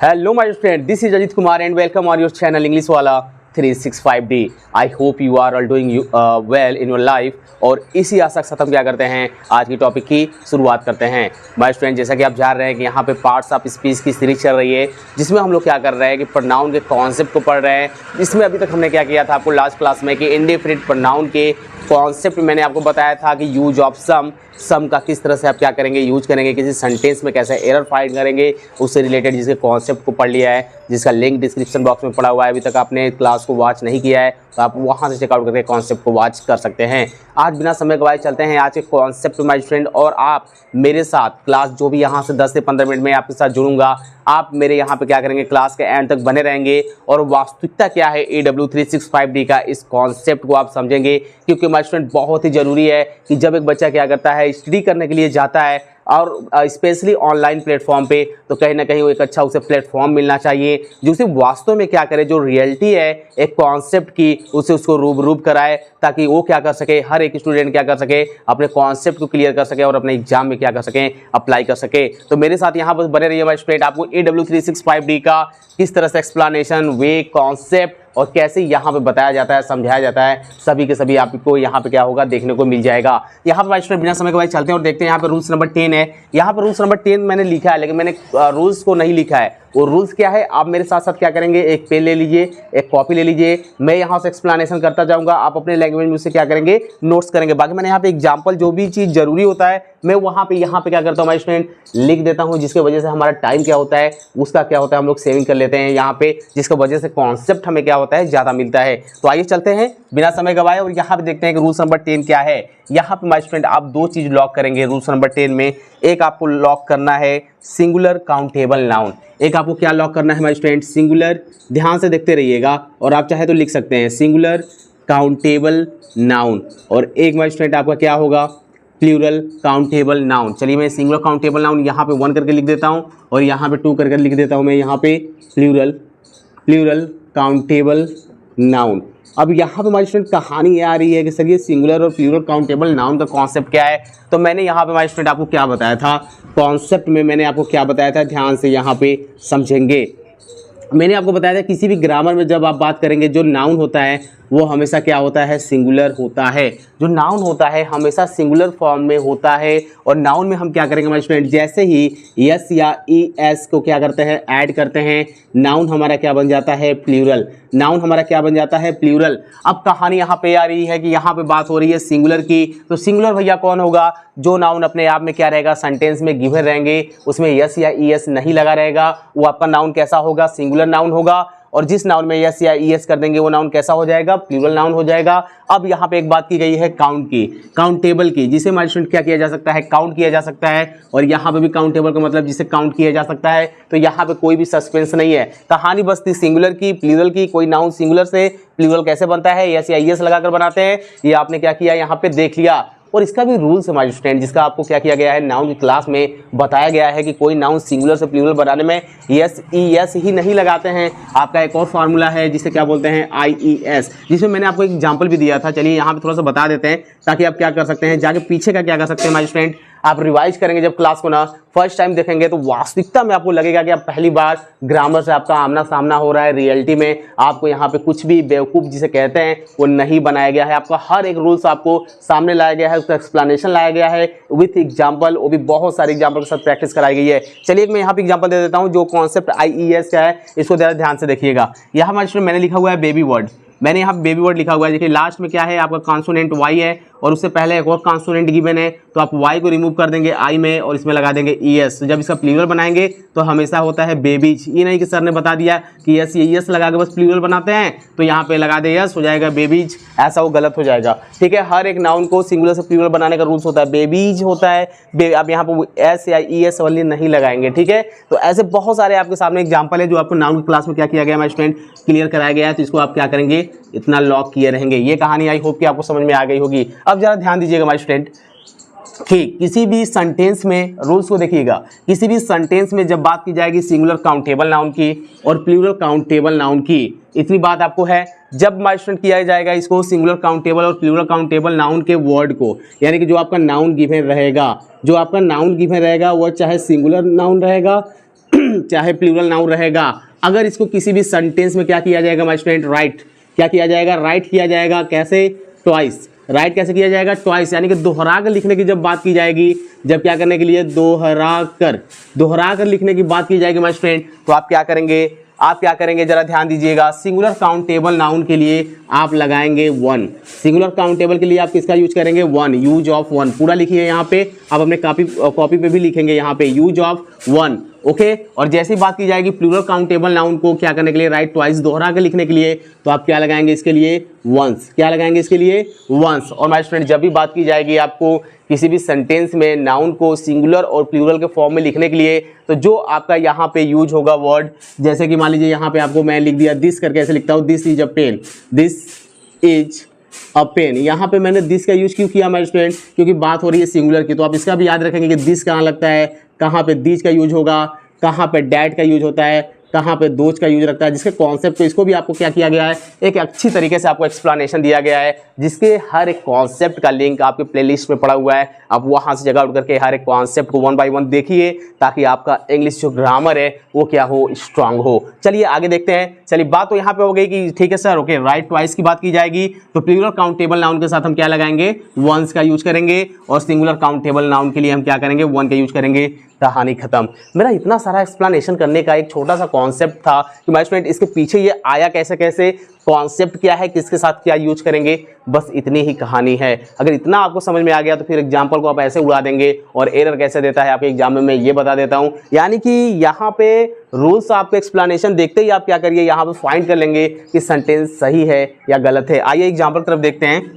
Hello my friend, this is Ajit Kumar and welcome on your channel English Wala 365D. I hope you are all doing well in your life. और इसी आशा के साथ हम क्या करते हैं, आज की टॉपिक की शुरुआत करते हैं। माय फ्रेंड, जैसा कि आप जान रहे हैं कि यहाँ पे पार्ट्स ऑफ स्पीच की सीरीज चल रही है, जिसमें हम लोग क्या कर रहे हैं कि प्रोनाउन के कॉन्सेप्ट को पढ़ रहे हैं। इसमें अभी तक हमने क्या किया था आपको लास्ट क्लास में कि इंडेफिनिट प्रोनाउन के कॉन्सेप्ट मैंने आपको बताया था कि यूज ऑफ सम का किस तरह से आप क्या करेंगे, यूज करेंगे, किसी सेंटेंस में कैसे एरर फाइंड करेंगे, उससे रिलेटेड जिसके कॉन्सेप्ट को पढ़ लिया है, जिसका लिंक डिस्क्रिप्शन बॉक्स में पड़ा हुआ है। अभी तक आपने क्लास को वॉच नहीं किया है तो आप वहां से चेकआउट करके कॉन्सेप्ट को वॉच कर सकते हैं। आज बिना समय गवाए चलते हैं आज के कॉन्सेप्ट माय फ्रेंड, और आप मेरे साथ क्लास जो भी यहाँ से 10 से 15 मिनट में आपके साथ जुड़ूंगा, आप मेरे यहाँ पे क्या करेंगे, क्लास के एंड तक बने रहेंगे और वास्तविकता क्या है AW365D का इस कॉन्सेप्ट को आप समझेंगे। क्योंकि माय फ्रेंड बहुत ही ज़रूरी है कि जब एक बच्चा क्या करता है, स्टडी करने के लिए जाता है और स्पेशली ऑनलाइन प्लेटफॉर्म पे, तो कहीं ना कहीं वो एक अच्छा उसे प्लेटफॉर्म मिलना चाहिए जो उसे वास्तव में क्या करे, जो रियलिटी है एक कॉन्सेप्ट की, उसे उसको रूबरूब कराए, ताकि वो क्या कर सके, हर एक स्टूडेंट क्या कर सके, अपने कॉन्सेप्ट को क्लियर कर सके और अपने एग्जाम में क्या कर सके, अप्लाई कर सके। तो मेरे साथ यहाँ पर बने रहिए माय स्टूडेंट। आपको AW365D का किस तरह से एक्सप्लेनेशन, वे, कॉन्सेप्ट और कैसे यहाँ पे बताया जाता है, समझाया जाता है, सभी के सभी आपको यहाँ पे क्या होगा, देखने को मिल जाएगा। यहाँ पे मास्टर बिना समय के बाद चलते हैं और देखते हैं। यहाँ पे रूल्स नंबर 10 है। यहाँ पे रूल्स नंबर 10 मैंने लिखा है, लेकिन मैंने रूल्स को नहीं लिखा है। वो रूल्स क्या है, आप मेरे साथ साथ क्या करेंगे, एक पेन ले लीजिए, एक कॉपी ले लीजिए, मैं यहाँ से एक्सप्लेनेशन करता जाऊँगा, आप अपने लैंग्वेज में उससे क्या करेंगे, नोट्स करेंगे। बाकी मैंने यहाँ पे एग्जाम्पल, जो भी चीज़ जरूरी होता है मैं वहाँ पे यहाँ पे क्या करता हूँ माय स्टूडेंट, लिख देता हूँ, जिसकी वजह से हमारा टाइम क्या होता है, उसका क्या होता है, हम लोग सेविंग कर लेते हैं यहाँ पे, जिसकी वजह से कॉन्सेप्ट हमें क्या होता है, ज़्यादा मिलता है। तो आइए चलते हैं बिना समय गवाए और यहाँ पे देखते हैं कि रूल्स नंबर 10 क्या है। यहाँ पे माय स्टूडेंट आप दो चीज़ लॉक करेंगे रूल्स नंबर 10 में। एक आपको लॉक करना है सिंगुलर काउंटेबल नाउन। एक आपको क्या लॉक करना है माय स्टूडेंट, सिंगुलर, ध्यान से देखते रहिएगा और आप चाहे तो लिख सकते हैं सिंगुलर काउंटेबल नाउन। और एक माय स्टूडेंट आपका क्या होगा, प्लूरल काउंटेबल नाउन। चलिए मैं सिंगुलर काउंटेबल नाउन यहाँ पे 1 करके लिख देता हूँ और यहाँ पे 2 करके लिख देता हूँ मैं यहाँ पे प्लूरल काउंटेबल नाउन। अब यहाँ पे हमारी स्टूडेंट कहानी ये आ रही है कि सर ये सिंगुलर और प्लूरल काउंटेबल नाउन का कॉन्सेप्ट क्या है। तो मैंने यहाँ पे हमारी स्टूडेंट आपको क्या बताया था, कॉन्सेप्ट में मैंने आपको क्या बताया था, ध्यान से यहाँ पे समझेंगे। मैंने आपको बताया था किसी भी ग्रामर में जब आप बात करेंगे, जो नाउन होता है वो हमेशा क्या होता है, सिंगुलर होता है। जो नाउन होता है हमेशा सिंगुलर फॉर्म में होता है। और नाउन में हम क्या करेंगे हमारे स्टूडेंट, जैसे ही यस या ES को क्या करते हैं, ऐड करते हैं, नाउन हमारा क्या बन जाता है, प्लूरल। नाउन हमारा क्या बन जाता है, प्लूरल। अब कहानी यहाँ पे आ रही है कि यहाँ पे बात हो रही है सिंगुलर की। तो सिंगुलर भैया कौन होगा, जो नाउन अपने आप में क्या रहेगा, सेंटेंस में गिवन रहेंगे, उसमें यस या ES नहीं लगा रहेगा, वो आपका नाउन कैसा होगा, सिंगुलर नाउन होगा। और जिस नाउन में यस या ES कर देंगे वो नाउन कैसा हो जाएगा, प्लूरल नाउन हो जाएगा। अब यहाँ पे एक बात की गई है काउंट की, काउंटेबल की, जिसे हमारे स्टूडेंट क्या किया जा सकता है, काउंट किया जा सकता है। और यहाँ पे भी काउंटेबल का मतलब जिसे काउंट किया जा सकता है। तो यहाँ पे कोई भी सस्पेंस नहीं है, कहानी बस थी सिंगुलर की, प्लूरल की। कोई नाउन सिंगुलर से प्लूरल कैसे बनता है, यस या ES लगाकर बनाते हैं, ये आपने क्या किया, यहाँ पे देख लिया। और इसका भी रूल्स है हमारे स्टूडेंट, जिसका आपको क्या किया गया है, नाउन की क्लास में बताया गया है कि कोई नाउन सिंगुलर से प्लूरल बनाने में यस ES ही नहीं लगाते हैं। आपका एक और फार्मूला है जिसे क्या बोलते हैं, IES, जिसमें मैंने आपको एक एग्जांपल भी दिया था। चलिए यहाँ पे थोड़ा सा बता देते हैं ताकि आप क्या कर सकते हैं, जाके पीछे का क्या कर सकते हैं हमारे स्टूडेंट, आप रिवाइज करेंगे जब क्लास को ना फर्स्ट टाइम देखेंगे तो वास्तविकता में आपको लगेगा कि आप पहली बार ग्रामर से आपका आमना सामना हो रहा है। रियलिटी में आपको यहाँ पे कुछ भी बेवकूफ़ जिसे कहते हैं वो नहीं बनाया गया है। आपका हर एक रूल्स आपको सामने लाया गया है, उसका एक्सप्लेनेशन लाया गया है विथ एग्जाम्पल, वो भी बहुत सारे एग्जाम्पल के साथ प्रैक्टिस कराई गई है। चलिए मैं यहाँ पे एग्जाम्पल दे देता हूँ। जो कॉन्सेप्ट IES का है इसको ज़रा ध्यान से देखिएगा। यहाँ हमारे स्टूडेंट मैंने लिखा हुआ है बेबी वर्ड, मैंने यहाँ बेबी वर्ड लिखा हुआ है। देखिए लास्ट में क्या है, आपका कॉन्सोनेंट Y है और उससे पहले एक और कॉन्सोनेंट गिवन है, तो आप Y को रिमूव कर देंगे I में और इसमें लगा देंगे ES। तो जब इसका प्लूरल बनाएंगे तो हमेशा होता है बेबीज। ये नहीं कि सर ने बता दिया कि यस ये ES लगा के बस प्लूरल बनाते हैं तो यहाँ पे लगा दे यस, हो जाएगा बेबीज, ऐसा वो गलत हो जाएगा। ठीक है, हर एक नाउन को सिंगुलर से प्लूरल बनाने का रूल्स होता है, बेबीज होता है। आप यहाँ पे S या ES वाली नहीं लगाएंगे। ठीक है, तो ऐसे बहुत सारे आपके सामने एग्जाम्पल है जो आपको नाउन की क्लास में क्या किया गया हमारे स्टूडेंट, क्लियर कराया गया है। तो इसको आप क्या करेंगे, इतना लॉक किए रहेंगे। ये कहानी आई होप कि आपको समझ में आ गई होगी। अब जरा ध्यान दीजिएगा हमारे स्टूडेंट कि किसी भी सेंटेंस में रूल्स को देखिएगा, किसी भी सेंटेंस में जब बात की जाएगी सिंगुलर काउंटेबल नाउन की और प्लूरल काउंटेबल नाउन की, इतनी बात आपको है। जब माय स्टूडेंट किया जाएगा इसको सिंगुलर काउंटेबल और प्लूरल काउंटेबल नाउन के वर्ड को, यानी कि जो आपका नाउन गिवन रहेगा, जो आपका नाउन गिवन रहेगा वो चाहे सिंगुलर नाउन रहेगा चाहे प्लूरल नाउन रहेगा, अगर इसको किसी भी सेंटेंस में क्या किया जाएगा माय स्टूडेंट, राइट क्या किया जाएगा, राइट किया जाएगा। कैसे, ट्वाइस। राइट कैसे किया जाएगा, ट्वाइस, यानी कि दोहरा कर लिखने की जब बात की जाएगी, जब क्या करने के लिए, दोहरा कर लिखने की बात की जाएगी माय स्टूडेंट, तो आप क्या करेंगे जरा ध्यान दीजिएगा। सिंगुलर काउंटेबल नाउन के लिए आप लगाएंगे 1। सिंगुलर काउंटेबल के लिए आप किसका यूज करेंगे, 1, यूज ऑफ 1। पूरा लिखिए यहाँ पे, आप अपने कॉपी पे भी लिखेंगे यहाँ पे यूज ऑफ 1। ओके, और जैसी बात की जाएगी प्लूरल काउंटेबल नाउन को क्या करने के लिए, राइट ट्वाइस, दोहरा के लिखने के लिए, तो आप क्या लगाएंगे इसके लिए, वंस। क्या लगाएंगे इसके लिए, वंस। और माय स्टूडेंट जब भी बात की जाएगी आपको किसी भी सेंटेंस में नाउन को सिंगुलर और प्लूरल के फॉर्म में लिखने के लिए, तो जो आपका यहाँ पे यूज होगा वर्ड, जैसे कि मान लीजिए यहाँ पे आपको मैं लिख दिया दिस करके, ऐसे लिखता हूँ, this is a pen, this is a pen. यहाँ पे मैंने दिस का यूज क्यों किया माय स्टूडेंट, क्योंकि बात हो रही है सिंगुलर की, तो आप इसका भी याद रखेंगे कि दिस कहाँ लगता है, कहाँ पे दिस का यूज होगा, कहाँ पे डैट का यूज होता है, कहाँ पे दोज का यूज रखता है, जिसके कॉन्सेप्ट को इसको भी आपको क्या किया गया है, एक अच्छी तरीके से आपको एक्सप्लेनेशन दिया गया है, जिसके हर एक कॉन्सेप्ट का लिंक आपके प्लेलिस्ट में पड़ा हुआ है। आप वहाँ से जगह उठ करके हर एक कॉन्सेप्ट को 1 बाय 1 देखिए, ताकि आपका इंग्लिश जो ग्रामर है वो क्या हो, स्ट्रांग हो। चलिए आगे देखते हैं। चलिए बात तो यहाँ पे हो गई कि ठीक है सर, ओके, राइट ट्वाइस की बात की जाएगी तो प्लूरल काउंटेबल नाउन के साथ हम क्या लगाएंगे, वंस का यूज करेंगे, और सिंगुलर काउंटेबल नाउन के लिए हम क्या करेंगे, 1 का यूज करेंगे। कहानी खत्म। मेरा इतना सारा एक्सप्लेनेशन करने का एक छोटा सा कॉन्सेप्ट था कि माय स्टूडेंट इसके पीछे ये आया कैसे कैसे, कॉन्सेप्ट क्या है, किसके साथ क्या यूज करेंगे, बस इतनी ही कहानी है। अगर इतना आपको समझ में आ गया तो फिर एग्जाम्पल को आप ऐसे उड़ा देंगे, और एरर कैसे देता है आपके एग्जाम में मैं ये बता देता हूँ। यानी कि यहाँ पे रूल्स आपको एक्सप्लेनेशन देखते ही आप क्या करिए, यहाँ पे फाइंड कर लेंगे कि सेंटेंस सही है या गलत है। आइए एग्जाम्पल तरफ देखते हैं।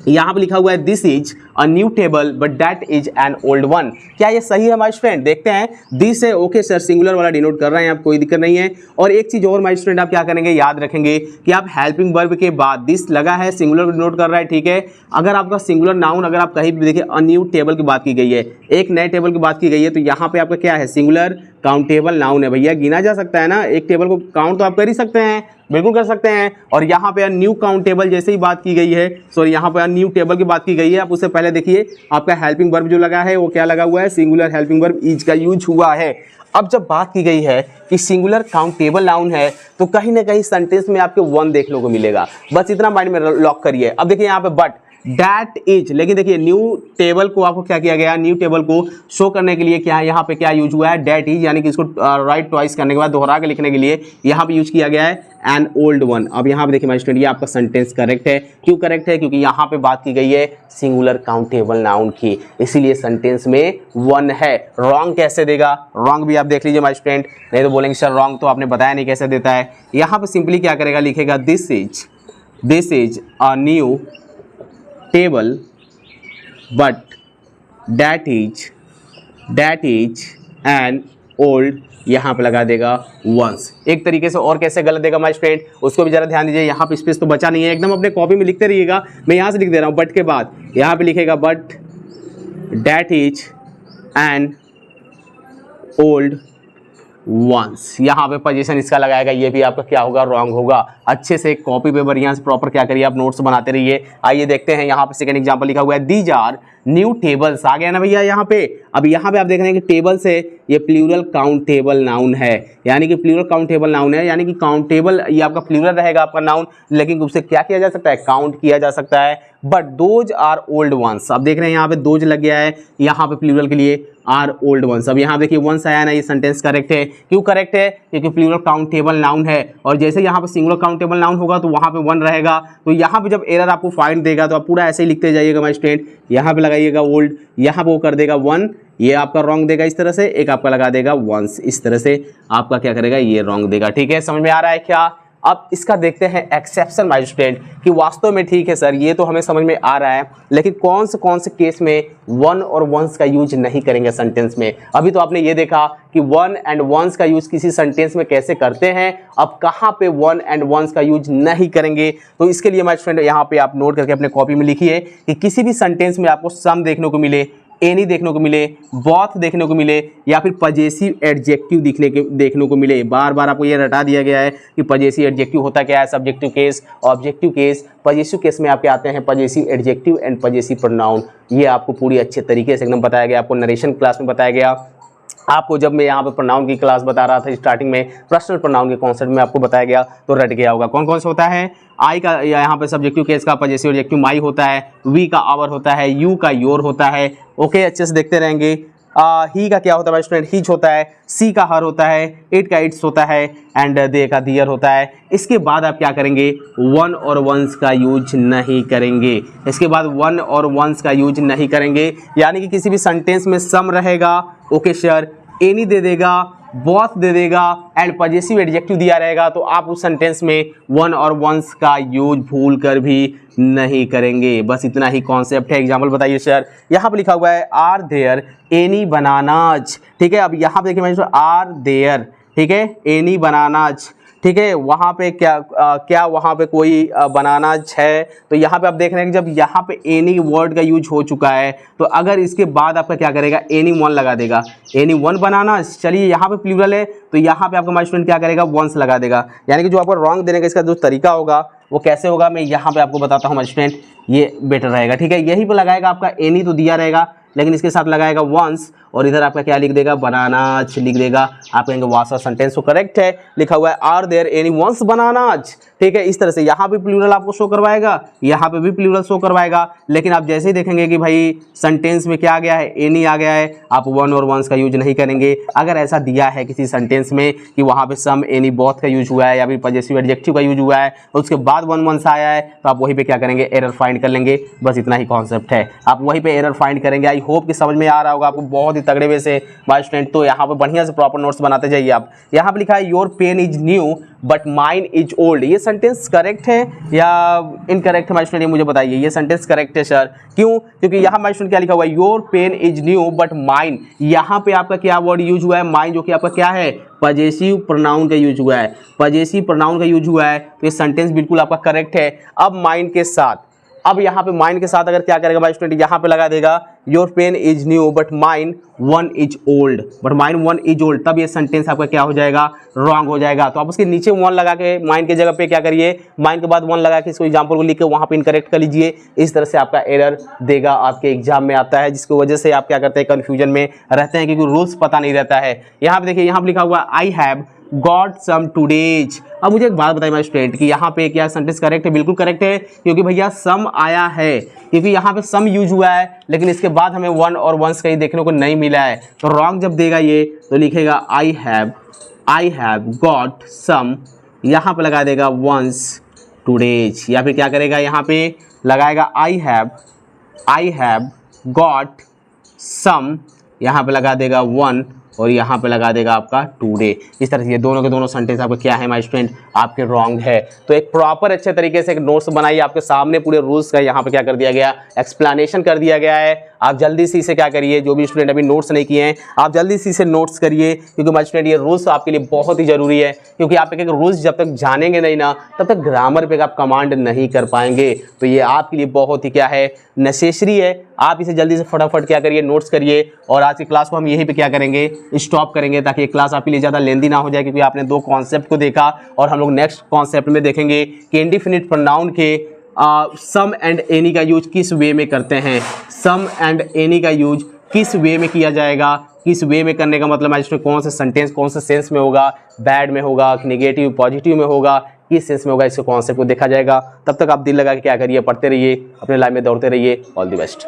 यहाँ पे लिखा हुआ है this is a new table but that is an old one. क्या ये सही है माय स्टूडेंट, देखते हैं। दिस है, ओके सर, सिंगुलर वाला डिनोट कर रहे हैं आप, कोई दिक्कत नहीं है। और एक चीज और माय स्टूडेंट आप क्या करेंगे, याद रखेंगे कि आप हेल्पिंग वर्ब के बाद दिस लगा है, सिंगुलर डिनोट कर रहा है, ठीक है। अगर आपका सिंगुलर नाउन अगर आप कहीं भी देखिए अ न्यू टेबल की बात की गई है, एक नए टेबल की बात की गई है, तो यहाँ पे आपका क्या है, सिंगुलर काउंटेबल नाउन है भैया, गिना जा सकता है ना, एक टेबल को काउंट तो आप कर ही सकते हैं, बिल्कुल कर सकते हैं। और यहाँ पे न्यू काउंटेबल जैसे ही बात की गई है, सॉरी यहाँ पे न्यू टेबल की बात की गई है, आप उससे पहले देखिए आपका हेल्पिंग वर्ब जो लगा है वो क्या लगा हुआ है, सिंगुलर हेल्पिंग वर्ब इज का यूज हुआ है। अब जब बात की गई है कि सिंगुलर काउंटेबल नाउन है, तो कहीं ना कहीं सेंटेंस में आपको 1 देखने को मिलेगा, बस इतना माइंड में लॉक करिए। अब देखिए यहाँ पे बट दैट इज, लेकिन देखिए न्यू टेबल को आपको क्या किया गया, न्यू टेबल को शो करने के लिए क्या है, यहाँ पे क्या यूज हुआ है, दैट इज, यानी कि इसको राइट ट्वाइस करने के बाद दोहरा के लिखने के लिए यहाँ पे यूज किया गया है एन ओल्ड वन। अब यहाँ पे देखिए माय स्टूडेंट, ये आपका सेंटेंस करेक्ट है। क्यों करेक्ट है, क्योंकि यहाँ पे बात की गई है सिंगुलर काउंटेबल नाउन की, इसीलिए सेंटेंस में 1 है। रॉन्ग कैसे देगा, रॉन्ग भी आप देख लीजिए माय स्टूडेंट, नहीं तो बोलेंगे सर रॉन्ग तो आपने बताया नहीं कैसे देता है। यहाँ पे सिंपली क्या करेगा, लिखेगा this is a new table but that is an old, यहाँ पे लगा देगा वंस। एक तरीके से और कैसे गलत देगा माय स्टूडेंट, उसको भी जरा ध्यान दीजिए। यहाँ पे स्पेस तो बचा नहीं है, एकदम अपने कॉपी में लिखते रहिएगा। मैं यहाँ से लिख दे रहा हूँ, बट के बाद यहाँ पे लिखेगा but that is an old ones, यहाँ पे पोजीशन इसका लगाएगा, ये भी आपका क्या होगा, रॉन्ग होगा। अच्छे से कॉपी पे बढ़िया से प्रॉपर क्या करिए, आप नोट्स बनाते रहिए। आइए देखते हैं, यहाँ पे सेकंड एग्जांपल लिखा हुआ है दीज आर न्यू टेबल्स, आ गया ना भैया यहाँ पे। अब यहाँ पे आप देख रहे हैं कि टेबल्स है, ये प्लूरल काउंटेबल नाउन है, यानी कि प्लूरल काउंटेबल नाउन है, यानी कि काउंटेबल ये आपका प्लूरल रहेगा आपका नाउन, लेकिन उससे क्या किया जा सकता है, काउंट किया जा सकता है। But those are old ones, अब देख रहे हैं यहाँ पे दोज लग गया है यहाँ पे प्लूरल के लिए, आर ओल्ड वंस। अब यहाँ देखिए वंस आया ना, ये सेंटेंस करेक्ट है। क्यों करेक्ट है, क्योंकि प्लूरल काउंटेबल नाउन है, और जैसे यहाँ पे सिंगुलर काउंटेबल नाउन होगा तो वहाँ पे 1 रहेगा। तो यहाँ पे जब एरर आपको फाइंड देगा तो आप पूरा ऐसे ही लिखते जाइएगा माय स्टूडेंट, यहाँ पे लगाइएगा ओल्ड, यहाँ पे वो कर देगा 1, ये आपका रॉन्ग देगा इस तरह से, एक आपका लगा देगा वंस, इस तरह से आपका क्या करेगा, ये रॉन्ग देगा। ठीक है, समझ में आ रहा है क्या। अब इसका देखते हैं एक्सेप्शन माय स्टूडेंट, कि वास्तव में ठीक है सर ये तो हमें समझ में आ रहा है, लेकिन कौन से केस में 1 और वंस का यूज नहीं करेंगे सेंटेंस में। अभी तो आपने ये देखा कि 1 एंड वंस का यूज किसी सेंटेंस में कैसे करते हैं, अब कहाँ पे 1 एंड वंस का यूज नहीं करेंगे। तो इसके लिए माय स्टूडेंट यहाँ पे आप नोट करके अपने कॉपी में लिखिए कि किसी भी सेंटेंस में आपको सम देखने को मिले, एनी देखने को मिले, बोथ देखने को मिले, या फिर पजेसिव एडजेक्टिव देखने को मिले। बार बार आपको ये रटा दिया गया है कि पजेसिव एडजेक्टिव होता क्या है, subjective case, objective case. Possessive case में आपके आते हैं possessive adjective and possessive pronoun, ये आपको पूरी अच्छे तरीके से एकदम बताया गया, आपको नरेशन क्लास में बताया गया। आपको जब मैं यहाँ पे प्रोनाउन की क्लास बता रहा था स्टार्टिंग में, पर्सनल प्रोनाउन के कॉन्सेप्ट में आपको बताया गया तो रट गया होगा। कौन कौन से होता है? आई का यहाँ पे सब्जेक्टिव केस का पजेसिव एडजेक्टिव माई होता है, वी का आवर होता है, यू का योर होता है। ओके, अच्छे से देखते रहेंगे। ही का क्या होता है स्टूडेंट? हिज होता है, सी का हर होता है, इट का इट्स होता है, एंड दे का दियर होता है। इसके बाद आप क्या करेंगे? वन और वंस का यूज नहीं करेंगे। इसके बाद वन और वंस का यूज नहीं करेंगे, यानी कि किसी भी सेंटेंस में सम रहेगा, ओके सर, एनी दे देगा, बोथ दे देगा एंड पजेसिव एडजेक्टिव दिया रहेगा, तो आप उस सेंटेंस में वन और वंस का यूज भूल कर भी नहीं करेंगे। बस इतना ही कॉन्सेप्ट है। एग्जाम्पल बताइए सर। यहाँ पे लिखा हुआ है आर देयर एनी बनानाज, ठीक है। अब यहाँ पे देखिए आर देयर, ठीक है, एनी बनानाज, ठीक है। वहाँ पे क्या वहाँ पे कोई बनानाज है? तो यहाँ पे आप देख रहे हैं कि जब यहाँ पे एनी वर्ड का यूज हो चुका है, तो अगर इसके बाद आपका क्या करेगा? एनी वन लगा देगा। एनी वन बनानाज, चलिए यहाँ पे प्लूरल है तो यहाँ पे आपका माय स्टूडेंट क्या करेगा? वंस लगा देगा। यानी कि जो आपको रॉन्ग देने का इसका जो तरीका होगा वो कैसे होगा, मैं यहाँ पे आपको बताता हूँ माय स्टूडेंट, ये बेटर रहेगा, ठीक है। यही पे लगाएगा आपका एनी तो दिया रहेगा, लेकिन इसके साथ लगाएगा वंस, और इधर आपका क्या लिख देगा? बनानाज लिख देगा। आप कहेंगे वासा सेंटेंस तो करेक्ट है, लिखा हुआ है are there any ones bananas, ठीक है। इस तरह से यहाँ पे प्लूरल आपको शो करवाएगा, यहाँ पे भी प्लूरल शो करवाएगा, लेकिन आप जैसे ही देखेंगे कि भाई सेंटेंस में क्या आ गया है? एनी आ गया है, आप वन और वंस का यूज नहीं करेंगे। अगर ऐसा दिया है किसी सेंटेंस में कि वहाँ पे सम एनी बोथ का यूज हुआ है या फिर पजेसिव एडजेक्टिव का यूज हुआ है, उसके बाद वन वंस आया है, तो आप वहीं पे क्या करेंगे? एरर फाइंड कर लेंगे। बस इतना ही कॉन्सेप्ट है, आप वहीं पे एरर फाइंड करेंगे। आई होप कि समझ में आ रहा होगा आपको बहुत ही तगड़े वे से माय स्टूडेंट। तो यहाँ पे बढ़िया से प्रॉपर नोट्स बनाते जाइए आप। यहाँ पे लिखा है your pen is new but mine is old, ये सेंटेंस करेक्ट है या इनकरेक्ट है माय स्टूडेंट? ये मुझे बताइए। ये सेंटेंस करेक्ट है सर, क्यों? क्योंकि यहाँ माय स्टूडेंट क्या लिखा हुआ है? Your pen is new but mine, यहाँ पे आपका क्या वर्ड यूज हुआ है? माइन, जो कि आपका क्या है? पजेसिव प्रोनाउन का यूज हुआ है। पजेसिव प्रोनाउन का यूज हुआ है, तो ये सेंटेंस बिल्कुल आपका करेक्ट है। अब माइन के साथ, अब यहाँ पे माइन के साथ अगर क्या करेगा भाई स्टूडेंट? यहाँ पे लगा देगा your pen is new but mine one is old, but mine one is old, तब ये सेंटेंस आपका क्या हो जाएगा? रॉन्ग हो जाएगा। तो आप उसके नीचे वन लगा के माइन की जगह पे क्या करिए? माइन के बाद वन लगा के इसको एग्जाम्पल को लिख के वहाँ पे इनकरेक्ट कर लीजिए। इस तरह से आपका एरर देगा, आपके एग्जाम में आता है, जिसकी वजह से आप क्या करते हैं? कन्फ्यूजन में रहते हैं, क्योंकि रूल्स पता नहीं रहता है। यहाँ पे देखिए, यहाँ पे लिखा हुआ I have got some today's. अब मुझे एक बात बताइए माय स्टूडेंट कि यहाँ पे क्या सेंटेंस करेक्ट है? बिल्कुल करेक्ट है, क्योंकि भैया सम आया है, क्योंकि यहाँ पे सम यूज हुआ है, लेकिन इसके बाद हमें वन और वंस कहीं देखने को नहीं मिला है। तो रॉन्ग जब देगा ये, तो लिखेगा आई हैव गॉट सम, यहाँ पे लगा देगा वंस टूडेज, या फिर क्या करेगा? यहाँ पे लगाएगा आई हैव गॉट सम, यहाँ पे लगा देगा वन, और यहाँ पे लगा देगा आपका टुडे। इस तरह से ये दोनों के दोनों सेंटेंस आपके क्या है माय स्टूडेंट? आपके रॉन्ग है। तो एक प्रॉपर अच्छे तरीके से एक नोट्स बनाइए, आपके सामने पूरे रूल्स का यहाँ पे क्या कर दिया गया? एक्सप्लेनेशन कर दिया गया है। आप जल्दी से इसे क्या करिए, जो भी स्टूडेंट अभी नोट्स नहीं किए हैं, आप जल्दी से इसे नोट्स करिए, क्योंकि माय स्टूडेंट ये रूल्स आपके लिए बहुत ही जरूरी है। क्योंकि आप एक रूल्स जब तक जानेंगे नहीं ना, तब तक ग्रामर पे आप कमांड नहीं कर पाएंगे। तो ये आपके लिए बहुत ही क्या है? नेसेसरी है। आप इसे जल्दी से फटाफट क्या करिए? नोट्स करिए। और आज की क्लास को हम यहीं पे क्या करेंगे? स्टॉप करेंगे, ताकि ये क्लास आपके लिए ज़्यादा लेंदी ना हो जाए, क्योंकि आपने दो कॉन्सेप्ट को देखा, और हम लोग नेक्स्ट कॉन्सेप्ट में देखेंगे कि इंडिफिनिट प्रोनाउन के सम एंड एनी का यूज किस वे में करते हैं। सम एंड एनी का यूज किस वे में किया जाएगा? किस वे में करने का मतलब है इसमें कौन से सेंटेंस कौन से सेंस में होगा, बैड में होगा, नेगेटिव पॉजिटिव में होगा, किस सेंस में होगा, इसके कॉन्सेप्ट को देखा जाएगा। तब तक आप दिल लगा के क्या करिए? पढ़ते रहिए, अपने लाइफ में दौड़ते रहिए। All the best.